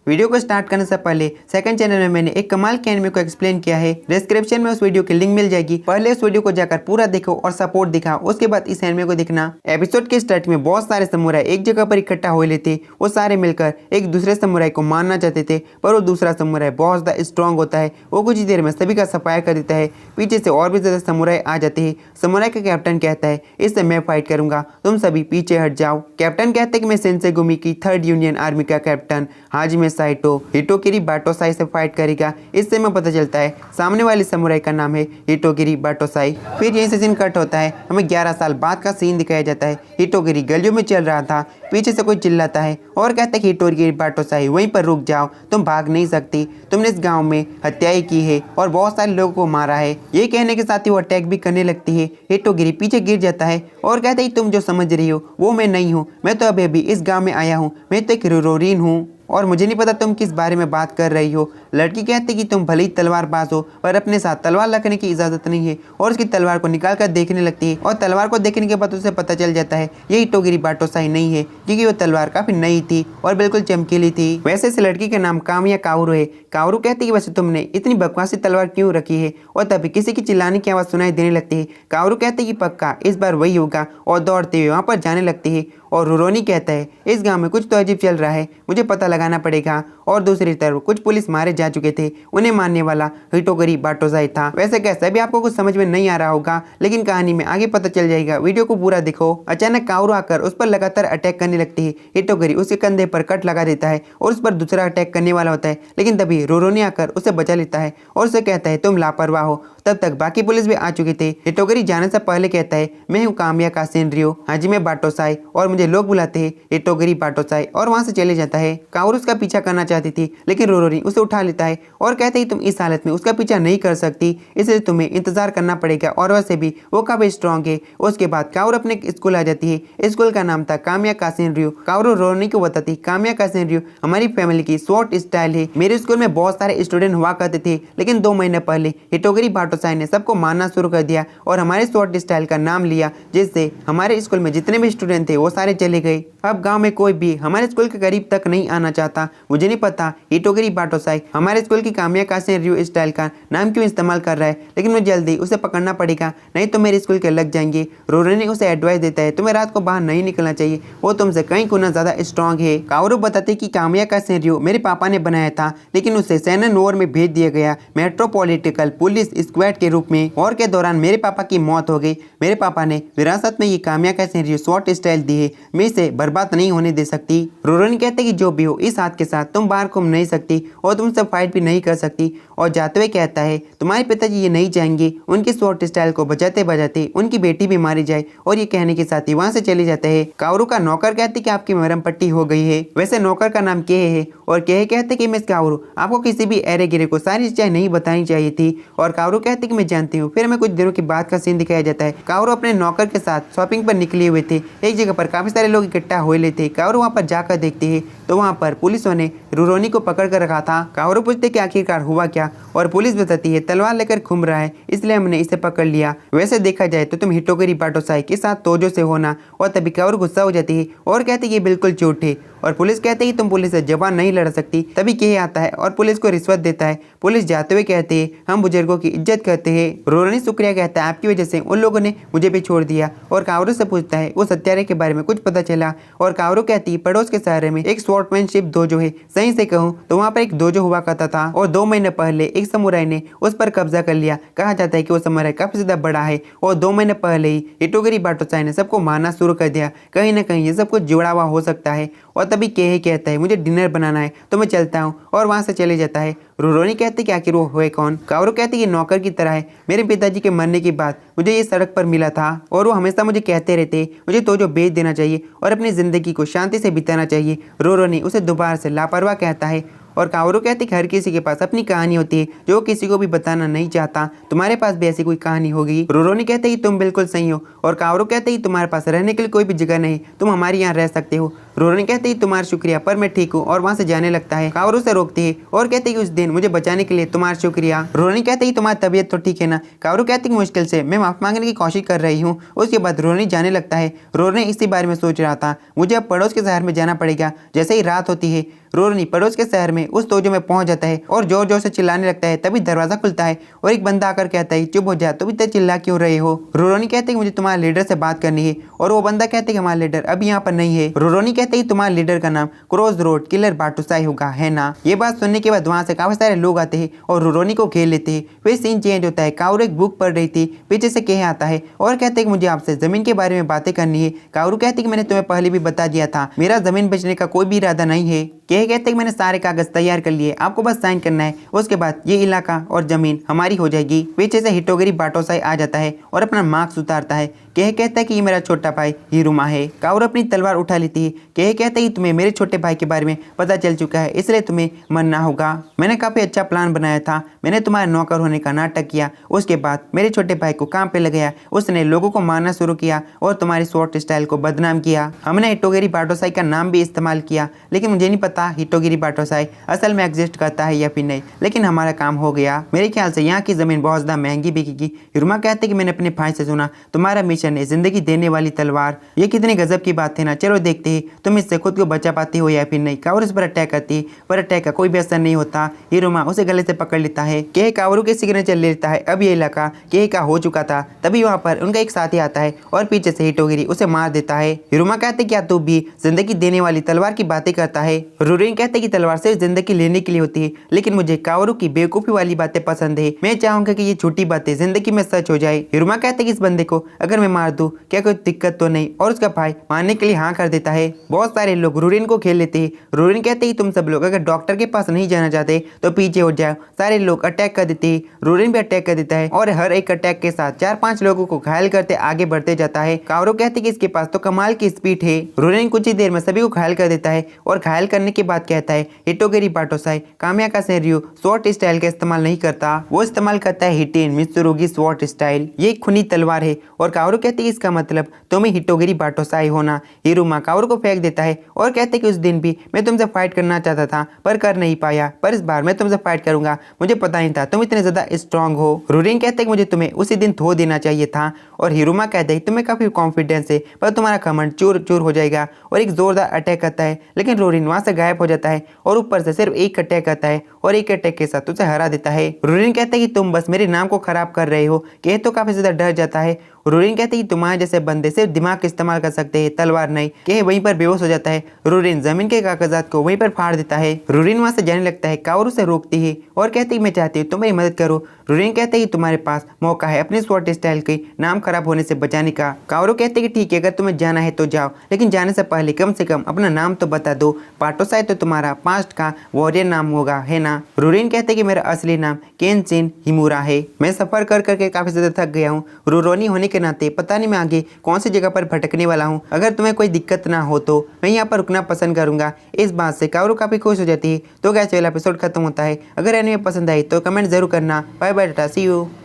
Video को start करने से पहले सेकंड चैनल में मैंने एक कमाल के एनिमे को एक्सप्लेन किया है। डिस्क्रिप्शन में उस वीडियो की लिंक मिल जाएगी। पहले उस वीडियो को जाकर पूरा देखो और सपोर्ट दिखाओ, उसके बाद इस एनिमे को देखना। एपिसोड के स्टार्ट में बहुत सारे समुराई एक जगह पर इकट्ठा हुए लेते। वो सारे मिलकर एक दूसरे समुराई को मारना चाहते थे, पर वो दूसरा समुराई बहुत ज्यादा स्ट्रॉन्ग होता है। वो कुछ ही देर में सभी का सफाया कर देता है। पीछे से और भी ज्यादा समुराई आ जाते हैं। समुराई का कैप्टन कहता है, इससे मैं फाइट करूंगा, तुम सभी पीछे हट जाओ। कैप्टन कहते हैं कि मैं सेंसेगुमी की 3rd यूनियन आर्मी का कैप्टन हाजिमे साइटो हिटोगिरी बाटोसाई से फाइट करेगा। इससे हमें पता चलता है सामने वाली समुराई का नाम है हिटोगिरी बाटोसाई। फिर यहीं से सीन कट होता है। हमें 11 साल बाद का सीन दिखाया जाता है। हिटोगिरी गलियों में चल रहा था। पीछे से कोई चिल्लाता है और कहता है कि हिटोगिरी बाटोसाई वहीं पर रुक जाओ, तुम भाग नहीं सकती, तुमने इस गांव में हत्याएं की है और बहुत सारे लोगों को मारा है। ये कहने के साथ ही वो अटैक भी करने लगती है। हिटोगिरी पीछे गिर जाता है और कहता है तुम जो समझ रही हो वो मैं नहीं हूँ, मैं तो अभी अभी इस गाँव में आया हूँ, मैं तो एक रोरोरीन हूँ और मुझे नहीं पता तुम किस बारे में बात कर रही हो। लड़की कहती कि तुम भले ही तलवारबाज हो पर अपने साथ तलवार रखने की इजाज़त नहीं है और उसकी तलवार को निकाल कर देखने लगती है और तलवार को देखने के बाद उसे पता चल जाता है ये हिटोगिरी बाटोसाई नहीं है, क्योंकि वो तलवार काफ़ी नई थी और बिल्कुल चमकीली थी। वैसे इस लड़की का नाम कामिया काओरू है। काओरू कहती कि वैसे तुमने इतनी बकवासी तलवार क्यों रखी है, और तभी किसी की चिल्लाने की आवाज़ सुनाई देने लगती है। काओरू कहती कि पक्का इस बार वही होगा और दौड़ते हुए वहाँ पर जाने लगती है। और रोरोनी कहता है इस गांव में कुछ तो अजीब चल रहा है, मुझे पता लगाना पड़ेगा। और दूसरी तरफ कुछ पुलिस मारे जा चुके थे, उन्हें मारने वाला हिटोगिरी बाटोसाई था। वैसे कैसा भी आपको कुछ समझ में नहीं आ रहा होगा, लेकिन कहानी में आगे पता चल जाएगा, वीडियो को पूरा देखो। अचानक काओरू आकर उस पर लगातार अटैक करने लगती है। हिटोगिरी उसके कंधे पर कट लगा देता है और उस पर दूसरा अटैक करने वाला होता है, लेकिन तभी रोरोनी आकर उसे बचा लेता है और उसे कहता है तुम लापरवाह हो। तब तक बाकी पुलिस भी आ चुके थे। हिटोगिरी जाने से पहले कहता है मैं हूँ कामिया कासेनरियो हाजिमे बाटोसाई और मुझे लोग बुलाते हैं हिटोगिरी बाटोसाई, और वहां से चले जाता है। काओरू उसका पीछा करना चाहती थी, लेकिन रोरोनी उसे उठा लेता है और कहते हैं तुम इस हालत में उसका पीछा नहीं कर सकती, इसलिए तुम्हें इंतजार करना पड़ेगा, और वैसे भी वो काफी स्ट्रॉन्ग है। उसके बाद काओरू अपने स्कूल आ जाती है। स्कूल का नाम था कामिया कासेनरियो। काओरू रोरोनी को बताती कामिया कासेनरियो हमारी फैमिली की स्वॉट स्टाइल है। मेरे स्कूल में बहुत सारे स्टूडेंट हुआ करते थे, लेकिन 2 महीने पहले हिटोगिरी बाटोसाई ने सबको मारना शुरू कर दिया और हमारे स्वॉट स्टाइल का नाम लिया, जिससे हमारे स्कूल में जितने भी स्टूडेंट थे वो सारे चले गए। अब गांव में कोई भी हमारे स्कूल के करीब तक नहीं आना चाहता। मुझे नहीं पता हिटोगिरी बाटोसाई हमारे स्कूल की कामिया कासेनरियो स्टाइल का नाम क्यों इस्तेमाल कर रहा है, लेकिन मुझे जल्दी उसे पकड़ना पड़ेगा, नहीं तो मेरे स्कूल के लग जाएंगे। रोरोनी उसे एडवाइस देता है तुम्हें रात को बाहर नहीं निकलना चाहिए, वो तुमसे कई गुना ज्यादा स्ट्रॉन्ग है। काओरू बताते कि कामिया कासेनरियो मेरे पापा ने बनाया था, लेकिन उसे सैनन वॉर में भेज दिया गया मेट्रोपॉलिटिकल पुलिस स्क्वाड के रूप में। वॉर के दौरान मेरे पापा की मौत हो गई। मेरे पापा ने विरासत में ये कामिया कासेनरियो स्वॉट स्टाइल दी है, मैं इसे बर्बाद नहीं होने दे सकती। रोरोनी कहते कि जो भी हो इस हाथ के साथ तुम बाहर घूम नहीं सकती और तुमसे फाइट भी नहीं कर सकती। और जाते हुए कहता है तुम्हारे पिताजी ये नहीं चाहेंगे उनकी स्वॉट स्टाइल को बजाते बजाते उनकी बेटी भी मारी जाए, और ये कहने के साथ ही वहां से चले जाते हैं। काओरू का नौकर कहते कि आपकी मरहम पट्टी हो गई है। वैसे नौकर का नाम केहे है, और केहे कहते कि मिस काओरू आपको किसी भी एरे गिरे को सारी चीजें नहीं बतानी चाहिए थी, और काओरू कहते कि मैं जानती हूँ। फिर हमें कुछ दिनों के बाद का सीन दिखाया जाता है। काओरू अपने नौकर के साथ शॉपिंग पर निकले हुए थे। एक जगह पर काफी सारे लोग इकट्ठा हुए लेते। काओरू वहाँ पर जाकर देखते हैं तो वहाँ पर पुलिसों ने रोरोनी को पकड़ कर रखा था। काओरू पूछते कि आखिरकार हुआ क्या, और पुलिस बताती है तलवार लेकर घूम रहा है, इसलिए हमने इसे पकड़ लिया। वैसे देखा जाए तो तुम हिटोगिरी बाटोसाई के साथ तोजो से होना। और तभी काओरू गुस्सा हो जाती है और कहती है ये बिल्कुल झूठ है, और पुलिस कहते हैं कि तुम पुलिस से जबान नहीं लड़ सकती। तभी केहे आता है और पुलिस को रिश्वत देता है। पुलिस जाते हुए कहते हैं हम बुजुर्गों की इज्जत करते हैं। रोरोनी शुक्रिया कहता है आपकी वजह से उन लोगों ने मुझे भी छोड़ दिया, और काओरू से पूछता है उस हत्यारे के बारे में कुछ पता चला। और काओरू कहती है पड़ोस के शहर में एक स्वॉर्डमैनशिप डोजो है, सही से कहूँ तो वहाँ पर एक डोजो हुआ करता था, और 2 महीने पहले एक समुराई ने उस पर कब्जा कर लिया। कहा जाता है कि वो समुराई काफी ज्यादा बड़ा है, और 2 महीने पहले ही हिटोगिरी बाटोसाई ने सबको मारना शुरू कर दिया। कहीं ना कहीं ये सब कुछ जुड़ा हुआ हो सकता है। और तभी केहे कहता है मुझे डिनर बनाना है तो मैं चलता हूँ, और वहां से चले जाता है। रोरोनी कहती कि आखिर वो हुए कौन। काओरू कहती कि नौकर की तरह है, मेरे पिताजी के मरने के बाद मुझे ये सड़क पर मिला था, और वो हमेशा मुझे कहते रहते मुझे तो जो बेच देना चाहिए और अपनी जिंदगी को शांति से बिताना चाहिए। रोरोनी उसे दोबारा से लापरवाह कहता है, और काओरू कहती कि हर किसी के पास अपनी कहानी होती है जो किसी को भी बताना नहीं चाहता, तुम्हारे पास भी ऐसी कोई कहानी होगी। रोरोनी कहते कि तुम बिल्कुल सही हो, और काओरू कहते कि तुम्हारे पास रहने के लिए कोई भी जगह नहीं, तुम हमारे यहाँ रह सकते हो। रोरोनी कहते ही तुम्हारा शुक्रिया पर मैं ठीक हूँ और वहाँ से जाने लगता है। काओरू से रोकती है और कहते हैं कि उस दिन मुझे बचाने के लिए तुम्हारा शुक्रिया। रोरोनी कहते ही तुम्हारी तबीयत तो ठीक है ना। काओरू कहती है मुश्किल से मैं माफी मांगने की कोशिश कर रही हूँ। उसके बाद रोरोनी जाने लगता है। रोरोनी इसी बारे में सोच रहा था, मुझे अब पड़ोस के शहर में जाना पड़ेगा। जैसे ही रात होती है रोरोनी पड़ोस के शहर में उस तोजो में पहुंच जाता है और जोर जोर से चिल्लाने लगता है। तभी दरवाजा खुलता है और एक बंदा आकर कहता है चुप हो जा, तुम इतने चिल्ला क्यों रहे हो। रोरोनी कहते हैं मुझे तुम्हारे लीडर से बात करनी है और वो बंदा कहते हैं कि हमारा लीडर अभी यहाँ पर नहीं है। रोरोनी कहते हैं तुम्हारे लीडर का नाम क्रॉस रोड किलर बाटुसाई होगा, है ना। ये बात सुनने के बाद वहाँ से काफी सारे लोग आते हैं और रोरोनी को घेर लेते हैं। फिर सीन चेंज होता है। काओरू एक बुक पढ़ रही थी, पीछे से कह आता है और कहते हैं कि मुझे आपसे जमीन के बारे में बातें करनी है। काओरू कहते हैं कि मैंने तुम्हें पहले भी बता दिया था, मेरा जमीन बेचने का कोई भी इरादा नहीं है। कहते हैं कि मैंने सारे कागज तैयार कर लिए, आपको बस साइन करना है, उसके बाद ये इलाका और जमीन हमारी हो जाएगी। पीछे से हिटोगिरी बाटोसाई आ जाता है और अपना मास्क उतारता है। कहता है कि ये मेरा छोटा भाई हिरुमा है। काओरू अपनी तलवार उठा लेती है। कहता है कि तुम्हें मेरे छोटे भाई के बारे में पता चल चुका है, इसलिए तुम्हें मरना होगा। मैंने काफी अच्छा प्लान बनाया था, मैंने तुम्हारे नौकर होने का नाटक किया, उसके बाद मेरे छोटे भाई को काम पे लगाया, उसने लोगों को मारना शुरू किया और तुम्हारी स्वॉर्ड स्टाइल को बदनाम किया। हमने हिटोगिरी बाटोसाई का नाम भी इस्तेमाल किया, लेकिन मुझे नहीं पता हिटोगिरी बाटोसाई असल में एग्जिस्ट करता है या फिर नहीं, लेकिन हमारा काम हो गया। मेरे ख्याल से यहाँ की जमीन बहुत ज्यादा महंगी बिकेगी। हिरुमा कहते कि मैंने अपने भाई से सुना तुम्हारा मिशन है जिंदगी देने वाली तलवार। ये कितनी गजब की बात है ना। चलो देखते हैं तुम इससे खुद को बचा पाती हो या फिर नहीं। काओरू इस पर अटैक करती है, पर अटैक का कोई भी असर नहीं होता। हिरुमा उसे गले से पकड़ लेता है। काओरू के सिग्नेचर ले लेता है। अब ये इलाका का हो चुका था। तभी वहाँ पर उनका एक साथी आता है और पीछे से हिटोगिरी उसे मार देता है। हिरुमा कहते क्या तू भी जिंदगी देने वाली तलवार की बातें करता है। रोरोनी कहते कि तलवार सिर्फ जिंदगी लेने के लिए होती है, लेकिन मुझे काओरू की बेवकूफी वाली बातें पसंद है। मैं चाहूंगा कि ये छोटी बातें जिंदगी में सच हो जाए। हिरुमा कहते कि इस बंदे को अगर मैं मार दूं क्या कोई दिक्कत तो नहीं, और उसका भाई मारने के लिए हाँ कर देता है। बहुत सारे लोग रोरोनी को खेल लेते हैं। रोरोनी कहते हैं तुम सब लोग अगर डॉक्टर के पास नहीं जाना चाहते तो पीछे हो जाओ। सारे लोग अटैक कर देते हैं। रोरोनी भी अटैक कर देता है और हर एक अटैक के साथ 4-5 लोगों को घायल करते आगे बढ़ते जाता है। काओरू कहते कि इसके पास तो कमाल की स्पीड है। रोरोनी कुछ ही देर में सभी को घायल कर देता है और घायल करने के बाद कहता है हिटोगिरी बाटोसाई कामिया का सेरियो स्वॉर्ड स्टाइल का इस्तेमाल नहीं करता, वो इस्तेमाल करता है हिटेन मित्सुरुगी स्वॉर्ड स्टाइल। ये एक खूनी तलवार है। और काओरू कहते हैं इसका मतलब तुम्हें हिटोगिरी बाटोसाई होना। हिरुमा काओरू को फेंक देता है और कहते कि उस दिन भी मैं तुमसे फाइट करना चाहता था पर कर नहीं पाया, पर इस बार मैं तुमसे फाइट करूंगा, मुझे पता नहीं था तुम इतने ज्यादा स्ट्रांग हो। रोरोनी कहते कि मुझे तुम्हें उसी दिन धो देना चाहिए था। और हिरुमा कहते हैं तुम्हें काफी कॉन्फिडेंस है पर तुम्हारा घमंड चूर चूर हो जाएगा। और एक जोरदार अटैक करता है, लेकिन रोरोनी वहां से गायब हो जाता है और ऊपर से सिर्फ एक अटैक करता है और एक अटैक के साथ उसे हरा देता है। रोरोनी कहते हैं कि तुम बस मेरे नाम को खराब कर रहे हो। तो काफी ज्यादा डर जाता है। रोरोनी कहते हैं कि तुम्हारे जैसे बंदे सिर्फ दिमाग इस्तेमाल कर सकते हैं, तलवार नहीं। वहीं पर बेहोश हो जाता है। रोरोनी जमीन के कागजात को वहीं पर फाड़ देता है। रोरोनी वहां से जाने लगता है। काओरू से रोकती है और कहती है मैं चाहती हूँ तुम मेरी मदद करो। रोरोनी कहते हैं कि तुम्हारे पास मौका है अपने स्वॉर्ड स्टाइल के नाम खराब होने से बचाने का। काओरू कहते हैं कि ठीक है अगर तुम्हें जाना है तो जाओ, लेकिन जाने से पहले कम से कम अपना नाम तो बता दो। बाटोसाई तो तुम्हारा पास्ट का वॉरियर नाम होगा, है ना। रोरोनी कहते हैं कि मेरा असली नाम केनशिन हिमुरा है। मैं सफर कर करके काफी ज्यादा थक गया हूँ। रोरोनी होने के नाते पता नहीं मैं आगे कौन सी जगह पर भटकने वाला हूँ। अगर तुम्हें कोई दिक्कत ना हो तो मैं यहाँ पर रुकना पसंद करूंगा। इस बात से काओरू काफी खुश हो जाती है। तो गाइस वाला एपिसोड खत्म होता है। अगर एनीमे पसंद आई तो कमेंट जरूर करना। Bye bye, tata, see you.